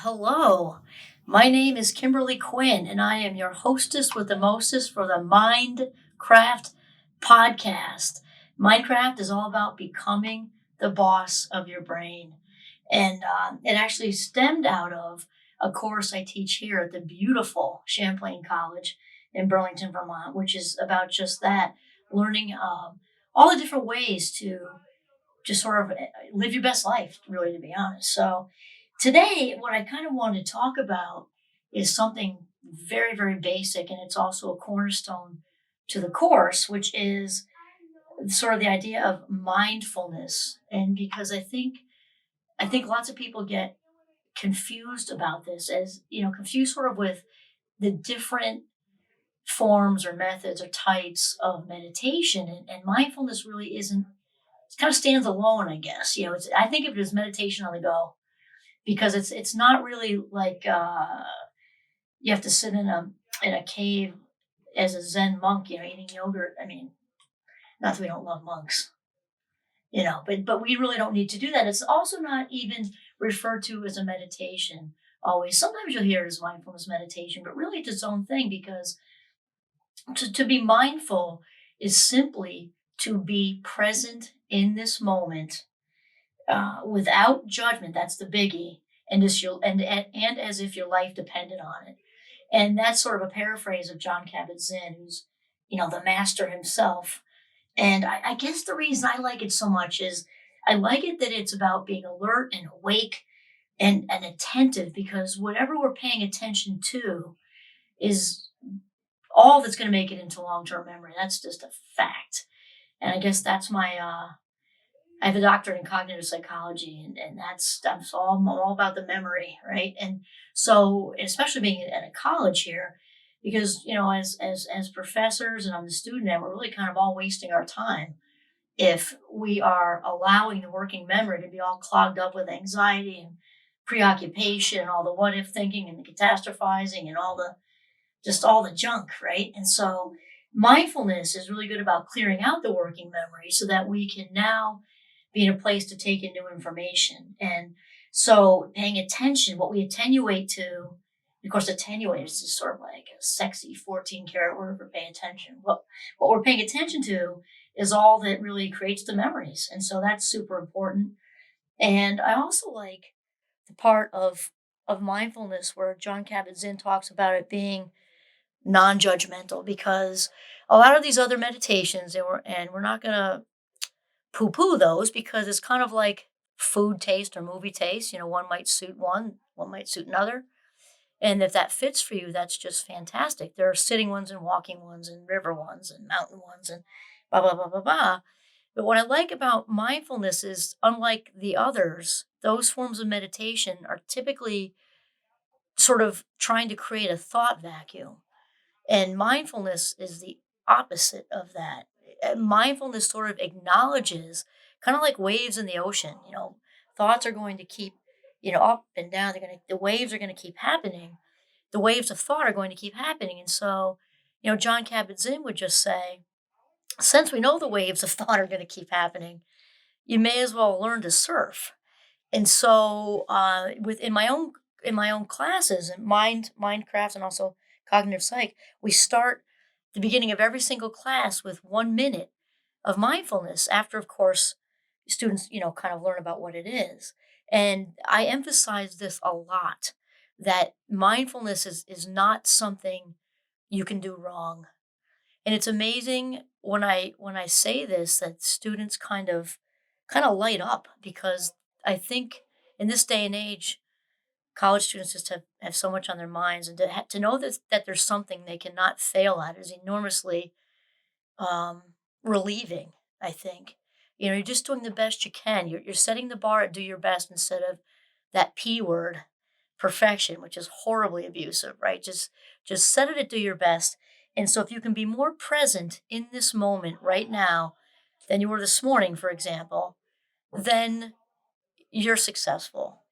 Hello. My name is Kimberly Quinn, and I am your hostess with the mostest for the Mindcraft podcast. Mindcraft is all about becoming the boss of your brain. And it actually stemmed out of a course I teach here at the beautiful Champlain College in Burlington, Vermont, which is about just that learning all the different ways to just sort of live your best life, really, to be honest. So, today, what I kind of want to talk about is something very, very basic, and it's also a cornerstone to the course, which is sort of the idea of mindfulness. And because I think lots of people get confused about this, as confused sort of with the different forms or methods or types of meditation, and mindfulness really isn't. It kind of stands alone, I guess. I think of it as meditation on the go because it's not really like you have to sit in a cave as a Zen monk, eating yogurt. I mean, not that we don't love monks, but we really don't need to do that. It's also not even referred to as a meditation always. Sometimes you'll hear it as mindfulness meditation, but really it's its own thing because to be mindful is simply to be present in this moment without judgment. That's the biggie, and as if your life depended on it. And that's sort of a paraphrase of John Kabat-Zinn, who's the master himself. And I guess the reason I like it so much is I like it that it's about being alert and awake and attentive, because whatever we're paying attention to is all that's going to make it into long-term memory. That's just a fact. And I guess that's my I have a doctorate in cognitive psychology, and that's all about the memory, right? And so, especially being at a college here, because as professors and I'm the student, and we're really kind of all wasting our time if we are allowing the working memory to be all clogged up with anxiety and preoccupation and all the what if thinking and the catastrophizing and all the junk, right? And so mindfulness is really good about clearing out the working memory so that we can now be in a place to take in new information. And so paying attention, what we attenuate to, of course, attenuate is just sort of like a sexy 14 karat word for pay attention. What we're paying attention to is all that really creates the memories. And so that's super important. And I also like the part of mindfulness where John Kabat-Zinn talks about it being non-judgmental, because a lot of these other meditations, and we're not going to poo-poo those, because it's kind of like food taste or movie taste. One might suit one might suit another. And if that fits for you, that's just fantastic. There are sitting ones and walking ones and river ones and mountain ones and blah, blah, blah, blah, blah. But what I like about mindfulness is, unlike the others, those forms of meditation are typically sort of trying to create a thought vacuum. And mindfulness is the opposite of that. Mindfulness sort of acknowledges, kind of like waves in the ocean. Thoughts are going to keep, up and down. The waves are going to keep happening. The waves of thought are going to keep happening. And so, John Kabat-Zinn would just say, since we know the waves of thought are going to keep happening, you may as well learn to surf. And so, within my own classes and Mindcraft and also cognitive psych, we start the beginning of every single class with 1 minute of mindfulness. After, of course, students kind of learn about what it is. And I emphasize this a lot, that mindfulness is not something you can do wrong. And it's amazing when I say this that students kind of light up, because I think in this day and age, college students just have so much on their minds, and to know that there's something they cannot fail at is enormously um, relieving, I think. You're just doing the best you can. You're setting the bar at do your best instead of that P word, perfection, which is horribly abusive, right? Just set it at do your best. And so if you can be more present in this moment right now than you were this morning, for example, then you're successful.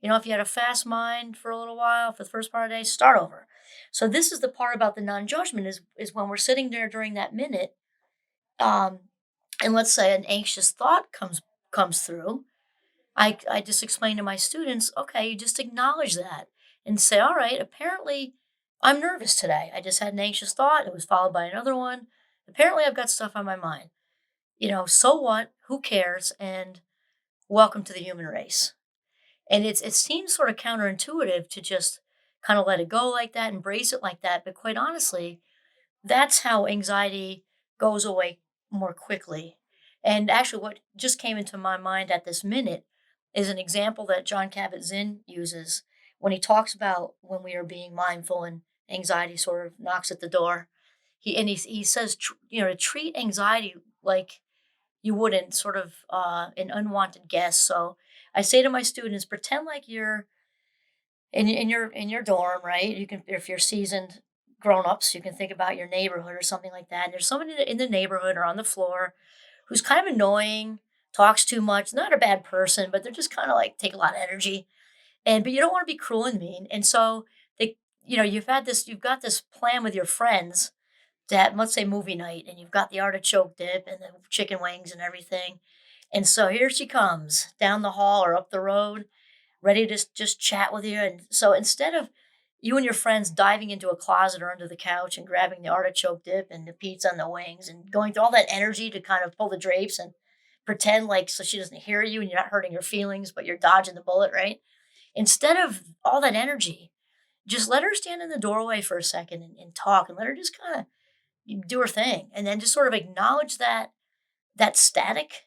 If you had a fast mind for a little while, for the first part of the day, start over. So this is the part about the non-judgment, is when we're sitting there during that minute, um, and let's say an anxious thought comes through. I just explain to my students, okay, you just acknowledge that and say, all right, apparently I'm nervous today. I just had an anxious thought. It was followed by another one. Apparently I've got stuff on my mind. So what? Who cares? And welcome to the human race. And it seems sort of counterintuitive to just kind of let it go like that, embrace it like that. But quite honestly, that's how anxiety goes away more quickly. And actually, what just came into my mind at this minute is an example that John Kabat-Zinn uses when he talks about when we are being mindful and anxiety sort of knocks at the door. He says, to treat anxiety like you wouldn't sort of an unwanted guest. So I say to my students, pretend like you're in your dorm, right? You can, if you're seasoned grown-ups, you can think about your neighborhood or something like that. And there's someone in the neighborhood or on the floor who's kind of annoying, talks too much, not a bad person, but they're just kind of like take a lot of energy. But you don't want to be cruel and mean. And so you've got this plan with your friends to have, let's say, movie night, and you've got the artichoke dip and the chicken wings and everything. And so here she comes down the hall or up the road, ready to just chat with you. And so instead of you and your friends diving into a closet or under the couch and grabbing the artichoke dip and the pizza and the wings and going through all that energy to kind of pull the drapes and pretend like so she doesn't hear you and you're not hurting her feelings, but you're dodging the bullet, right? Instead of all that energy, just let her stand in the doorway for a second and talk and let her just kind of do her thing. And then just sort of acknowledge that static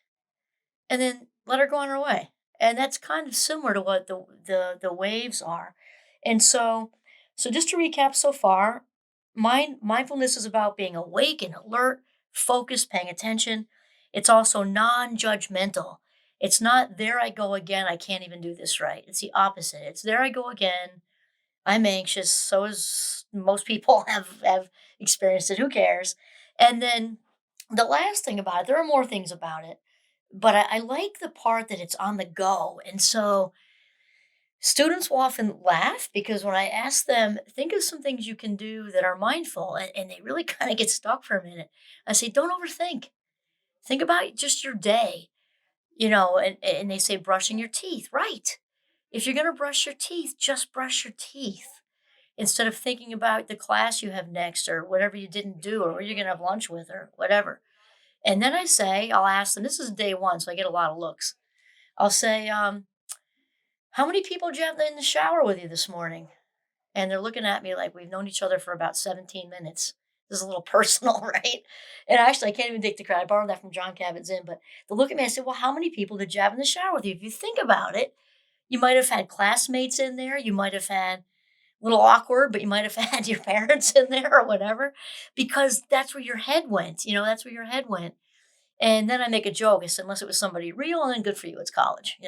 and then let her go on her way. And that's kind of similar to what the waves are. And so just to recap so far, mindfulness is about being awake and alert, focused, paying attention. It's also non-judgmental. It's not there I go again, I can't even do this right. It's the opposite. It's there I go again. I'm anxious, so is most people have experienced it. Who cares? And then the last thing about it, there are more things about it, but I like the part that it's on the go. And so students will often laugh because when I ask them, think of some things you can do that are mindful, and they really kind of get stuck for a minute. I say, don't overthink. Think about just your day, and they say brushing your teeth. Right. If you're going to brush your teeth, just brush your teeth instead of thinking about the class you have next or whatever you didn't do or where you're going to have lunch with or whatever. And then I'll ask them, this is day one, so I get a lot of looks. I'll say, how many people did you have in the shower with you this morning? And they're looking at me like we've known each other for about 17 minutes. This is a little personal, right? And actually, I can't even take the credit. I borrowed that from John Kabat-Zinn. But they look at me and say, well, how many people did you have in the shower with you? If you think about it, you might have had classmates in there. You might have had a little awkward, but you might have had your parents in there or whatever, because that's where your head went. That's where your head went. And then I make a joke. I said, unless it was somebody real, then good for you. It's college.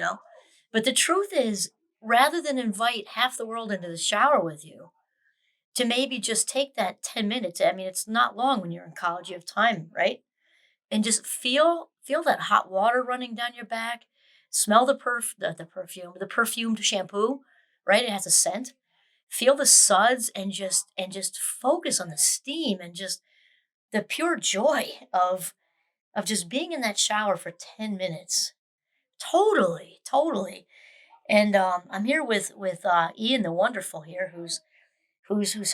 But the truth is, rather than invite half the world into the shower with you, to maybe just take that 10 minutes. I mean, it's not long when you're in college. You have time, right? And just feel that hot water running down your back. Smell the perfume, the perfumed shampoo, right? It has a scent. Feel the suds and just focus on the steam and just the pure joy of just being in that shower for 10 minutes. Totally, totally. And I'm here with Ian the Wonderful here, who's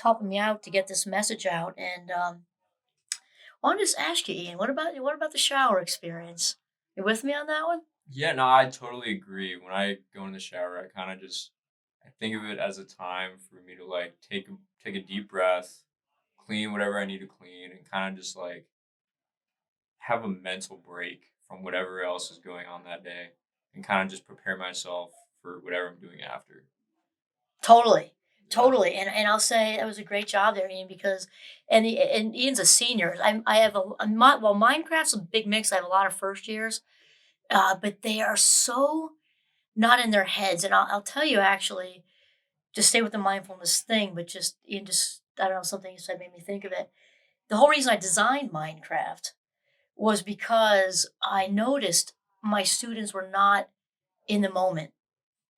helping me out to get this message out. And I want to just ask you, Ian, what about the shower experience? You with me on that one? Yeah, no, I totally agree. When I go in the shower, I think of it as a time for me to like take a deep breath, clean whatever I need to clean, and kind of just like have a mental break from whatever else is going on that day, and kind of just prepare myself for whatever I'm doing after. Totally, Yeah. totally. And I'll say that was a great job there, Ian, because and Ian's a senior. I have well, Minecraft's a big mix. I have a lot of first years, but they are so not in their heads. And I'll tell you actually, just stay with the mindfulness thing, but just Ian, just I don't know, something you said made me think of it. The whole reason I designed Minecraft was because I noticed my students were not in the moment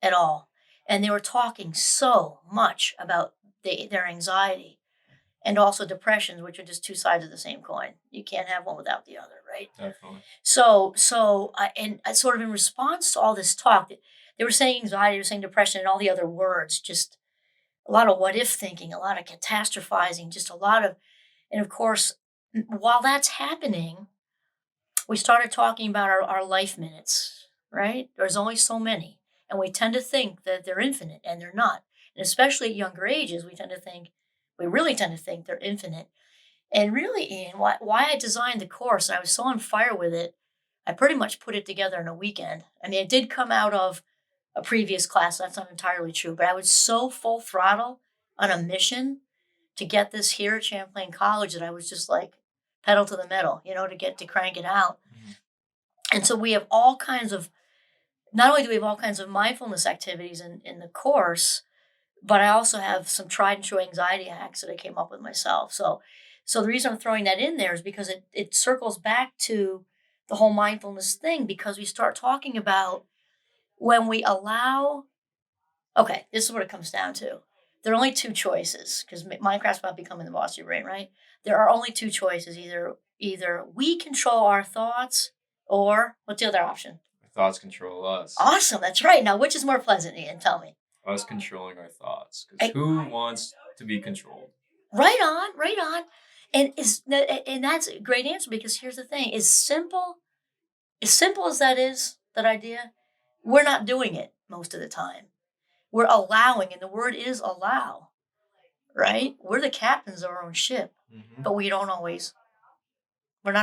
at all. And they were talking so much about their anxiety. and also depressions, which are just two sides of the same coin. You can't have one without the other, right? Definitely. So I sort of in response to all this talk, they were saying anxiety, they were saying depression, and all the other words, just a lot of what if thinking, a lot of catastrophizing, just a lot of, and of course, while that's happening, we started talking about our life minutes, right? There's only so many. And we tend to think that they're infinite, and they're not. And especially at younger ages, we really tend to think they're infinite. And really, Ian, why I designed the course, and I was so on fire with it, I pretty much put it together in a weekend. I mean, it did come out of a previous class. That's not entirely true, but I was so full throttle on a mission to get this here at Champlain College that I was just like pedal to the metal, to crank it out. Mhm. And so we have all kinds of, not only do we have all kinds of mindfulness activities in the course, but I also have some tried and true anxiety hacks that I came up with myself. So the reason I'm throwing that in there is because it circles back to the whole mindfulness thing, because we start talking about when we allow, okay, this is what it comes down to. There are only two choices, because Minecraft's about becoming the boss of your brain, right? There are only two choices. Either we control our thoughts, or what's the other option? Our thoughts control us. Awesome, that's right. Now, which is more pleasant, Ian? Tell me. Us controlling our thoughts. Because who wants to be controlled? Right on, right on. And that's a great answer, because here's the thing: as simple as that is, that idea, we're not doing it most of the time. We're allowing, and the word is allow, right? We're the captains of our own ship, Mm-hmm. but we're not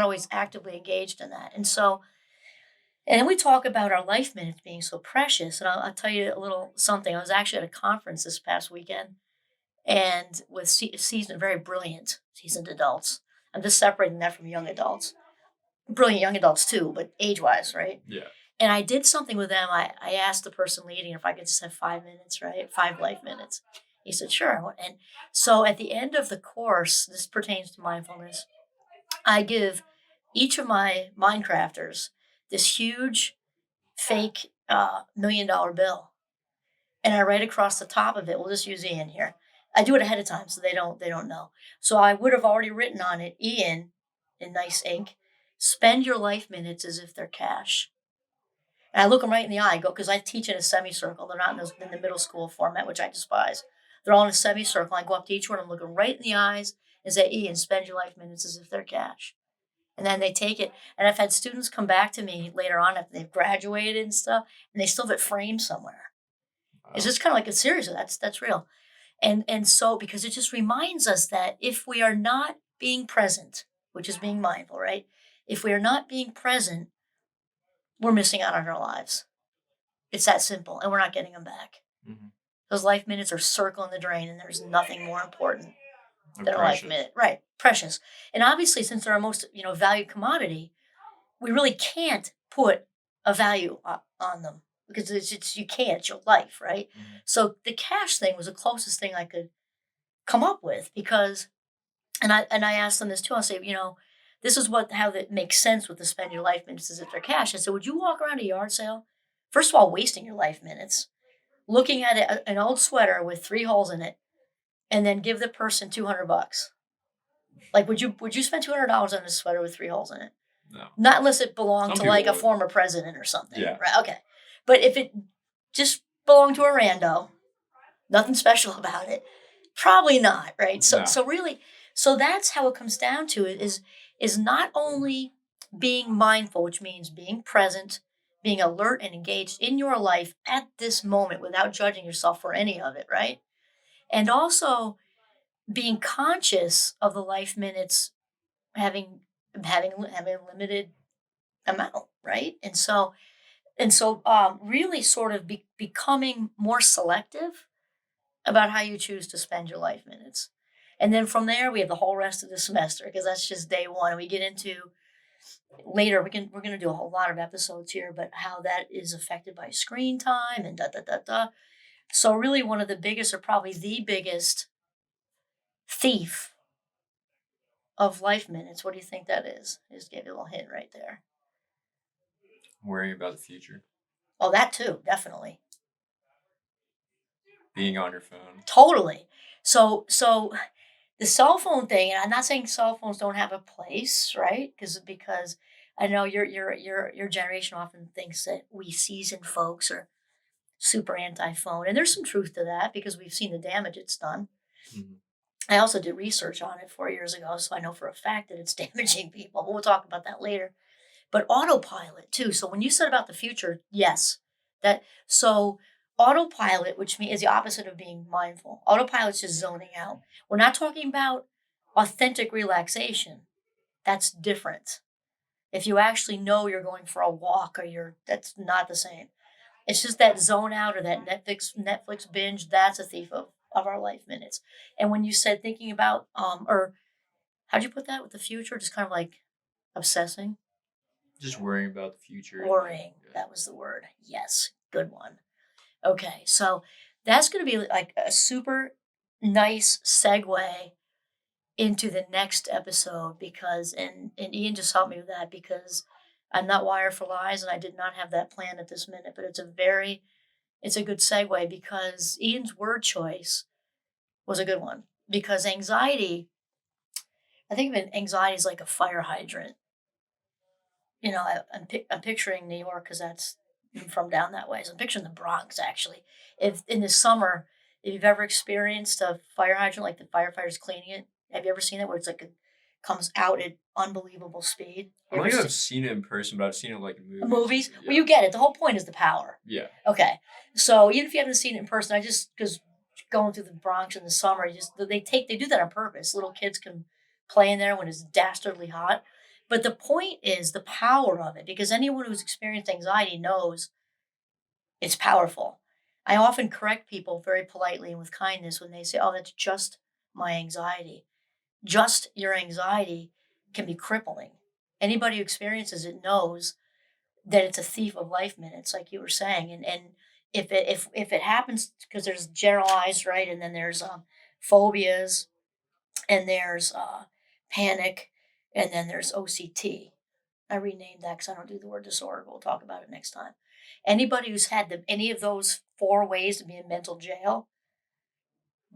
always actively engaged in that. And then we talk about our life minutes being so precious. And I'll tell you a little something. I was actually at a conference this past weekend, and with seasoned, very brilliant seasoned adults. I'm just separating that from young adults. Brilliant young adults too, but age wise, right? Yeah. And I did something with them. I asked the person leading if I could just have 5 minutes, right? 5 life minutes. He said, sure. And so at the end of the course, this pertains to mindfulness, I give each of my Minecrafters this huge fake $1 million bill, and I write across the top of it. We'll just use Ian here. I do it ahead of time so they don't know. So I would have already written on it, Ian, in nice ink, spend your life minutes as if they're cash. And I look them right in the eye, go, because I teach in a semicircle. They're not in the middle school format, which I despise. They're all in a semicircle. I go up to each one, I'm looking right in the eyes, and say, Ian, spend your life minutes as if they're cash. And then they take it. And I've had students come back to me later on after they've graduated and stuff, and they still have it framed somewhere. Wow. It's just kind of like, it's serious. That's real. And so, because it just reminds us that if we are not being present, which is being mindful, right? If we are not being present, we're missing out on our lives. It's that simple, and we're not getting them back. Mm-hmm. Those life minutes are circling the drain, and there's nothing more important than a life Precious. minute. Right, precious. And obviously, since they're our most valued commodity, we really can't put a value on them, because it's you can't. It's your life, right? Mm-hmm. So the cash thing was the closest thing I could come up with, because, and I asked them this too. I'll say, this is how that makes sense with the spend your life minutes as if they're cash. I said, would you walk around a yard sale, first of all, wasting your life minutes, looking at an old sweater with 3 holes in it, and then give the person $200? Like, would you spend $200 on a sweater with 3 holes in it? No. Not unless it belonged Some to like a people would. former president or something. Yeah. Right. Okay. But if it just belonged to a rando, nothing special about it, probably not. Right. So No. so really, so that's how it comes down to it, is not only being mindful, which means being present, being alert and engaged in your life at this moment without judging yourself for any of it, right? And also being conscious of the life minutes having limited amount, right? And so really sort of becoming more selective about how you choose to spend your life minutes. And then from there, we have the whole rest of the semester, because that's just day one. We get into later, we're going to do a whole lot of episodes here, but how that is affected by screen time and da da da da. So really, one of the biggest, or probably the biggest thief of life minutes, what do you think that is? I just gave you a little hint right there. Worrying about the future. Oh, that too, definitely. Being on your phone. Totally. So The cell phone thing, and I'm not saying cell phones don't have a place, right? Because I know your generation often thinks that we seasoned folks are super anti-phone, and there's some truth to that because we've seen the damage it's done. Mhm. I also did research on it 4 years ago, so I know for a fact that it's damaging people. But we'll talk about that later. But autopilot too. So when you said about the future, yes, that so autopilot, which means is the opposite of being mindful. Autopilot's just zoning out. We're not talking about authentic relaxation. That's different. If you actually know you're going for a walk or that's not the same. It's just that zone out or that Netflix binge, that's a thief of our life minutes. And when you said thinking about or how'd you put that with the future? Just kind of like obsessing? Just worrying about the future and like, Worrying. That was the word. Yes. Good one. Okay. So that's gonna be like a super nice segue into the next episode because and Ian just helped me with that because I'm not wired for lies and I did not have that plan at this minute, but it's a good segue because Ian's word choice was a good one because anxiety, I think of anxiety as like a fire hydrant. I'm picturing New York because that's I'm from down that way. So I'm picturing the Bronx actually. If in the summer, if you've ever experienced a fire hydrant, like the firefighters cleaning it, have you ever seen it where it's like it comes out at unbelievable speed? I You don't ever think see I've seen it in person, but I've seen it like in movies. movies? Yeah. Well, you get it. The whole point is the power. Yeah. Okay. So even if you haven't seen it in person, I just because going through the Bronx in the summer, they do that on purpose. Little kids can play in there when it's dastardly hot. But the point is the power of it because anyone who's experienced anxiety knows it's powerful. I often correct people very politely and with kindness when they say, "Oh, that's just my anxiety." Just your anxiety can be crippling. Anybody who experiences it knows that it's a thief of life minutes, like you were saying. And if it happens, because there's generalized, right, and then there's phobias, and there's panic, and then there's OCT. I renamed that because I don't do the word disorder. We'll talk about it next time. Anybody who's had any of those four ways to be in mental jail,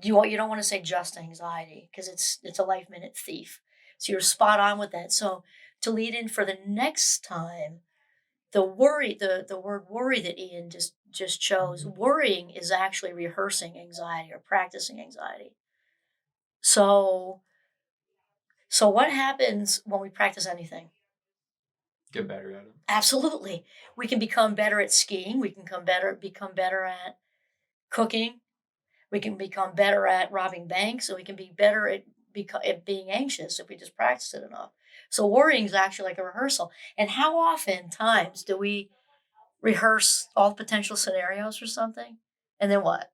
you don't want to say just anxiety because it's a life minute thief. So you're spot on with that. So to lead in for the next time, the word worry that Ian just chose, worrying is actually rehearsing anxiety or practicing anxiety. So so what happens when we practice anything? Get better at it. Absolutely. We can become better at skiing, we can become better at cooking, we can become better at robbing banks, and we can be better at being anxious if we just practice it enough. So worrying is actually like a rehearsal. And how often times do we rehearse all potential scenarios for something? And then what?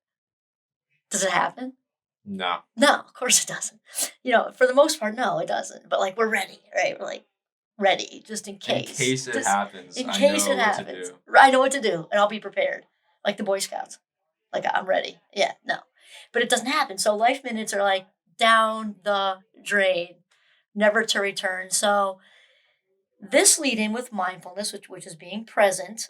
Does it happen? No. No, of course it doesn't. For the most part, no, it doesn't. But like we're ready, right? We're like ready just in In case. case it happens, In I case it know what to happens. do. I know what to do and I'll be prepared. Like the Boy Scouts. Like I'm ready. Yeah, no. But it doesn't happen. So life minutes are like down the drain, never to return. So this lead in with mindfulness, which is being present,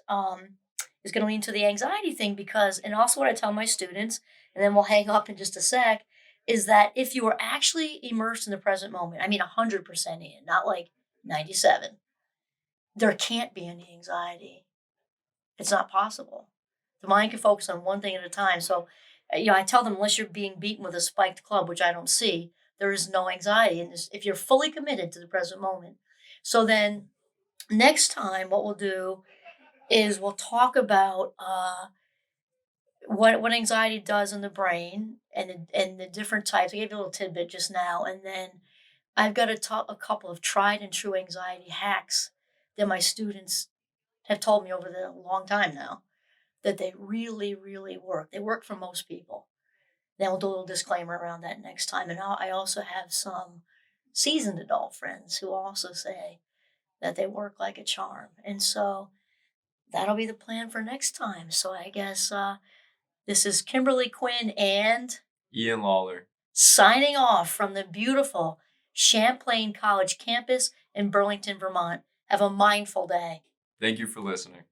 is going to lead to the anxiety thing because, and also what I tell my students, and then we'll hang up in just a sec, is that if you are actually immersed in the present moment, I mean 100% in, not like 97, there can't be any anxiety. It's not possible. The mind can focus on one thing at a time. So, I tell them unless you're being beaten with a spiked club, which I don't see, there is no anxiety. And if you're fully committed to the present moment. So then next time, what we'll do is we'll talk about what anxiety does in the brain and the different types. I gave you a little tidbit just now, and then I've got a couple of tried and true anxiety hacks that my students have told me over the long time now that they really, really work. They work for most people. Then we'll do a little disclaimer around that next time. And I also have some seasoned adult friends who also say that they work like a charm. And so that'll be the plan for next time. So I guess this is Kimberly Quinn and Ian Lawler. signing off from the beautiful Champlain College campus in Burlington, Vermont. Have a mindful day. Thank you for listening.